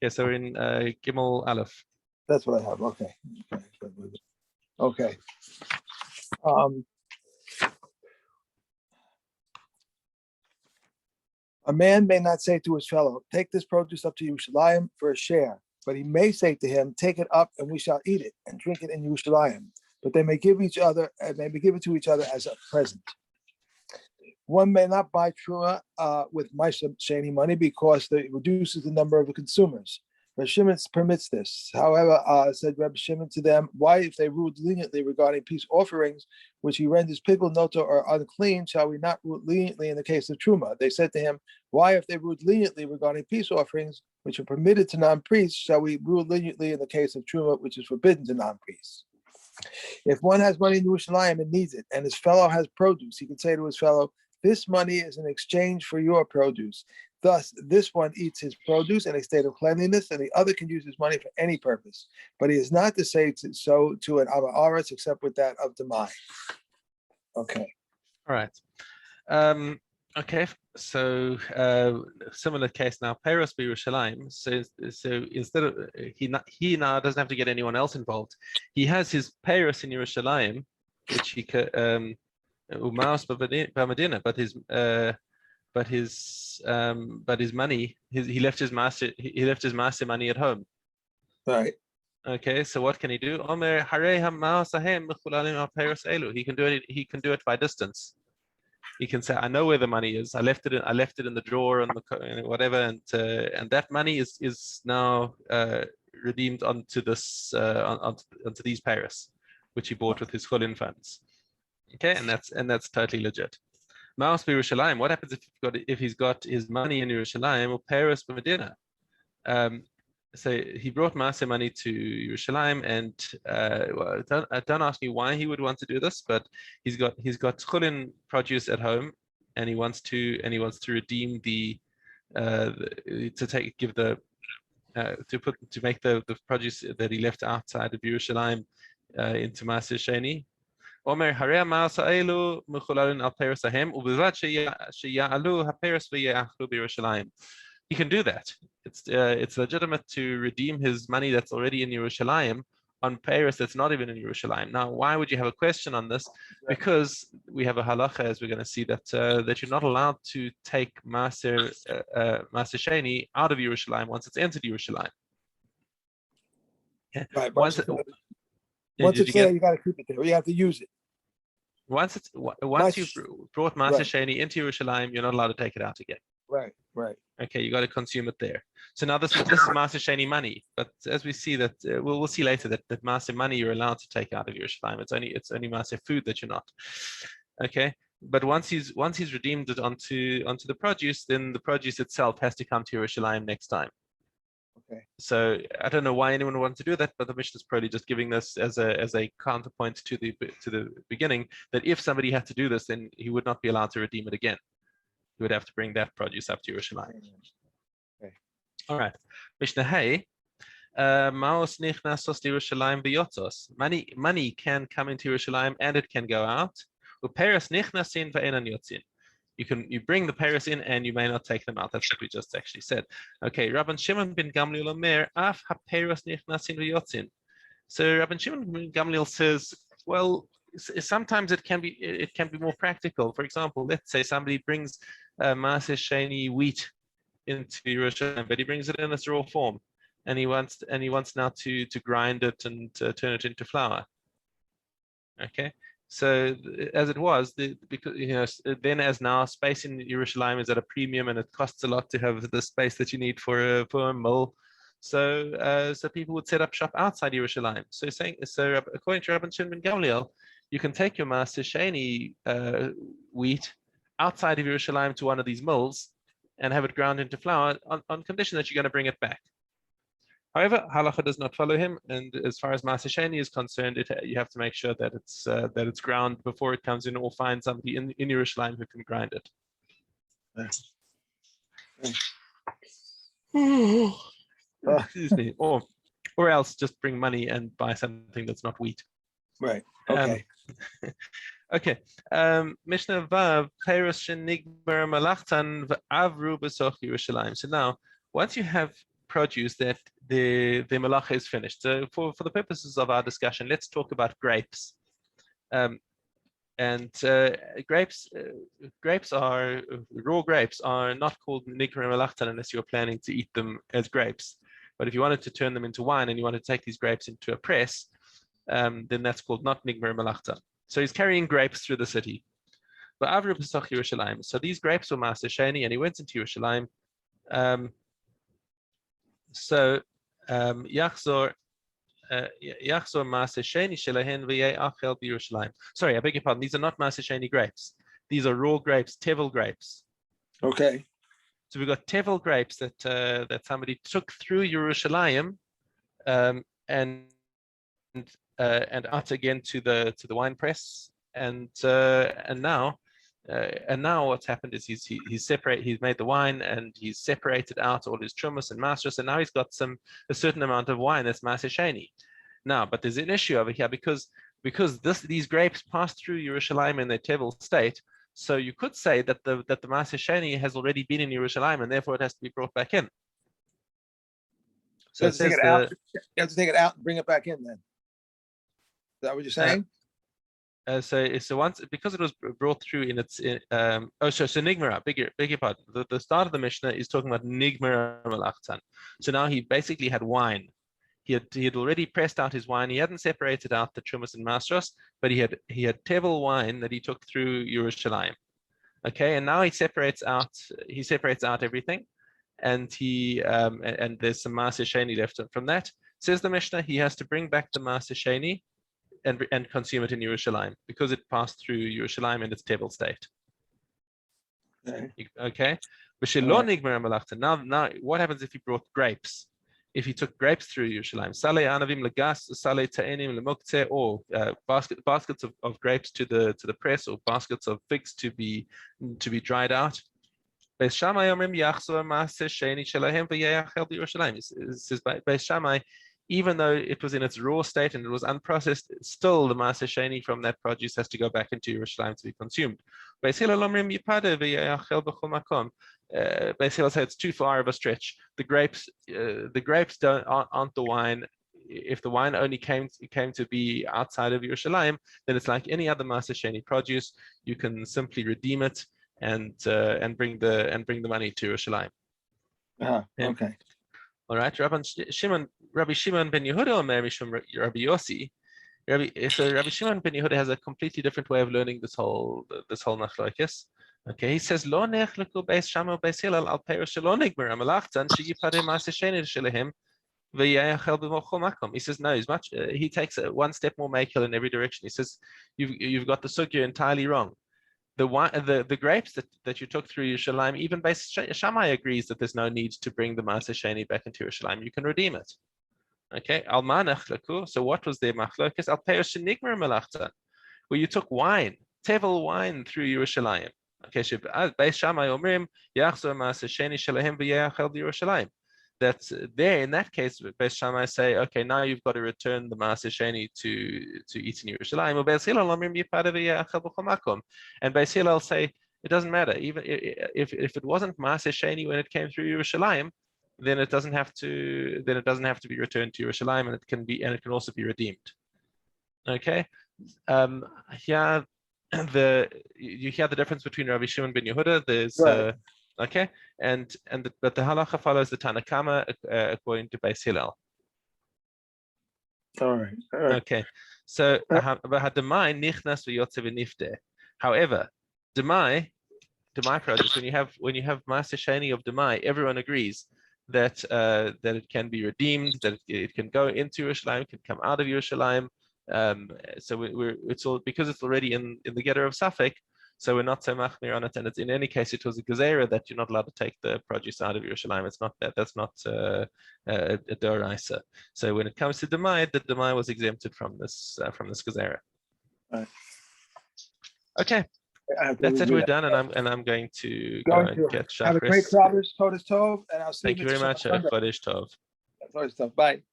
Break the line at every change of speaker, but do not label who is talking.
Yeah, so we're in Gimel Aleph.
That's what I have. Okay. Okay. A man may not say to his fellow, "Take this produce up to Yerushalayim for a share," but he may say to him, "Take it up, and we shall eat it and drink it in Yerushalayim." But they may give each other, and they may give it to each other as a present. One may not buy truma with Maaser Sheni money because it reduces the number of the consumers. Rabbi Shimon permits this. However, said Rabbi Shimon to them, "Why, if they ruled leniently regarding peace offerings, which he renders pigul, noto, or unclean, shall we not rule leniently in the case of truma?" They said to him, "Why, if they ruled leniently regarding peace offerings, which are permitted to non-priests, shall we rule leniently in the case of truma, which is forbidden to non-priests?" If one has money in Yerushalayim and needs it, and his fellow has produce, he can say to his fellow, "This money is in exchange for your produce." Thus, this one eats his produce in a state of cleanliness, and the other can use his money for any purpose. But he is not to say so to an Amaretz except with that of Demai. Okay.
All right. Okay. So similar case now. Peros b'Yerushalayim. So instead of he now doesn't have to get anyone else involved. He has his Peros in Yerushalayim, which he could umaus b'Medina, but his money, he left his Maaser money at home.
Right.
Okay, so what can he do? He can do it. He can do it by distance. He can say, "I know where the money is. I left it in the drawer and whatever, and that money is now redeemed onto this onto these Paris, which he bought with his chulin funds." Okay, and that's totally legit. Maus b'Yerushalayim. What happens if he's got his money in Yerushalayim or Paris b'Medina? So he brought Maaser money to Yerushalayim, and well, don't ask me why he would want to do this, but he's got chulin produce at home, and he wants to redeem to make the produce that he left outside of Yerushalayim into Maaser Sheni. Omer harei Maaser elu mechulalin al peros hahem u'belvad sheyalu haperos v'yachlu b'Yerushalayim. He can do that. It's legitimate to redeem his money that's already in Yerushalayim on Paris that's not even in Yerushalayim. Now, why would you have a question on this? Because we have a halacha, as we're going to see, that you're not allowed to take Maaser Sheni out of Yerushalayim once it's entered Yerushalayim. Yeah.
Right. Once it's there, you got to keep it there. You have to use it.
Once you've brought Maaser Sheni into Yerushalayim, you're not allowed to take it out again.
Right.
Okay, you got to consume it there. So now this is Maaser Sheni money, but as we see that we'll see later that Maaser money you're allowed to take out of Yerushalayim. It's only Maaser food that you're not. Okay, but once he's redeemed it onto the produce, then the produce itself has to come to Yerushalayim next time.
Okay.
So I don't know why anyone would want to do that, but the Mishnah is probably just giving this as a counterpoint to the beginning, that if somebody had to do this, then he would not be allowed to redeem it again. He would have to bring that produce up to Yerushalayim.
Okay.
All right. Mishna hey, maos nichnasos Yerushalayim v'yotzos. Money can come into Yerushalayim and it can go out. Uperes nichnasin v'enan yotzin. You bring the Paris in and you may not take them out. That's what we just actually said. Okay, Rabban Shimon ben Gamliel Omer, af haperos nichnasin v'yotzin. So Rabban Shimon ben Gamliel says, well, sometimes it can be more practical. For example, let's say somebody brings Maaser Sheni wheat into Yerushalayim, but he brings it in its raw form, and he wants now to grind it and turn it into flour. Okay. So as it was, because then as now space in Yerushalayim is at a premium, and it costs a lot to have the space that you need for a mill. So people would set up shop outside Yerushalayim. So according to Rabban Shimon ben Gamliel, you can take your Maaser Sheni wheat outside of Yerushalayim to one of these mills and have it ground into flour on condition that you're going to bring it back. However, halacha does not follow him, and as far as Maaser Sheni is concerned, you have to make sure that it's ground before it comes in, or find somebody in Yerushalayim who can grind it. Excuse me, or else just bring money and buy something that's not wheat.
Right. Okay.
Okay. Mishnah Vav Peros Shenigmer Malachtan V'Avru B'Soch Yerushalayim. So now, once you have produce that the malacha is finished. So for the purposes of our discussion, let's talk about grapes. Grapes are raw grapes are not called nigmer melachtan unless you're planning to eat them as grapes. But if you wanted to turn them into wine and you want to take these grapes into a press, then that's called not nigmer melachtan. So he's carrying grapes through the city. But Avru Pesach Yerushalayim. So these grapes were Maaser Sheni, and he went into Yerushalayim. Yachzor Maaser Sheni Shelahen v'Ye'achel b'Yerushalayim. Sorry, I beg your pardon. These are not Maaser Sheni grapes. These are raw grapes, tevel grapes.
Okay.
So we've got tevel grapes that somebody took through Yerushalayim, and out again to the wine press, and now what's happened is he's made the wine and he's separated out all his trumas and masters, and now he's got a certain amount of wine that's Maaser Sheni. Now, but there's an issue over here because these grapes passed through Yerushalayim in their tevel state. So you could say that the Maaser Sheni has already been in Yerushalayim and therefore it has to be brought back in. So
you have to take it out. You have to take it out and bring it back in. Then is that what you're saying?
So once, because it was brought through in its nigmara, beg your pardon. The start of the Mishnah is talking about nigmara melachtan. So now he basically had wine. He had already pressed out his wine. He hadn't separated out the trumas and mastros, but he had tevel wine that he took through Yerushalayim. Okay, and now he separates out everything, and and there's some Maaser Sheni left from that. Says the Mishnah, he has to bring back the Maaser Sheni and consume it in Yerushalayim because it passed through Yerushalayim in its tevel state. Okay. Now, what happens if he brought grapes? If he took grapes through Yerushalayim, saleh anavim legas, saleh ta'enim lemokte, or baskets of grapes to the press, or baskets of figs to be dried out. Beis Shammai omrim yachzor maaser sheni shelahem v'yachel b'Yerushalayim. It says Beis Shammai, even though it was in its raw state and it was unprocessed, still the Maaser Sheni from that produce has to go back into Yerushalayim to be consumed. Beis Hillel say it's too far of a stretch. The grapes aren't the wine. If the wine only came to be outside of Yerushalayim, then it's like any other Maaser Sheni produce. You can simply redeem it and bring the money to Yerushalayim.
Okay.
All right, Rabbi Shimon ben Yehuda or Rabbi Yossi. Rabbi Shimon ben Yehuda has a completely different way of learning this whole machlokes. Okay, he says lo nechleku beis Shammai beis Hillel al perush lo nigmer amalachtan sheyipare Maaser Sheni shelehem v'yachel b'mochol makom. He says no, he takes one step more makel in every direction. He says you've got the sugya entirely wrong. The grapes that you took through Yerushalayim, even Beis Shammai agrees that there's no need to bring the Maaser Sheni back into Yerushalayim. You can redeem it. Okay, al ma nechlaku. So what was their machlokes? Al perush nigmer melachta, where you took wine, tevel wine through Yerushalayim. Okay, Beis Shammai omrim yachzor Maaser Sheni shelahem v'yachel b'Yerushalayim. That's there. In that case, Beis Shammai say, okay, now you've got to return the Maaser Sheni to eat in Yerushalayim. And Beis Hillel say it doesn't matter. Even if it wasn't Maaser Sheni when it came through Yerushalayim, then it doesn't have to be returned to Yerushalayim, and it can also be redeemed. Okay. Here you hear the difference between Rabbi Shimon ben Yehuda. There's
right.
Okay, but the halacha follows the Tanakama according to Beis Hillel.
All right.
Okay, so demai nichnas v'yotze v'nifte. However, demai produce, when you have Maaser Sheni of demai, everyone agrees that it can be redeemed, that it can go into Yerushalayim, it can come out of Yerushalayim. So it's all because it's already in the getter of Safek. So we're not so machmir on it, and it's in any case it was a gezerah that you're not allowed to take the produce out of Yerushalayim. It's not that's not a doraisa. So when it comes to demai, the demai was exempted from this gezerah.
Right.
Okay, that's it. We're done, and I'm going to go and get Shachris.
Have a great Shabbos, Chodesh Tov, and I'll see you.
Thank you very much. Chodesh Tov.
Chodesh Tov. Bye.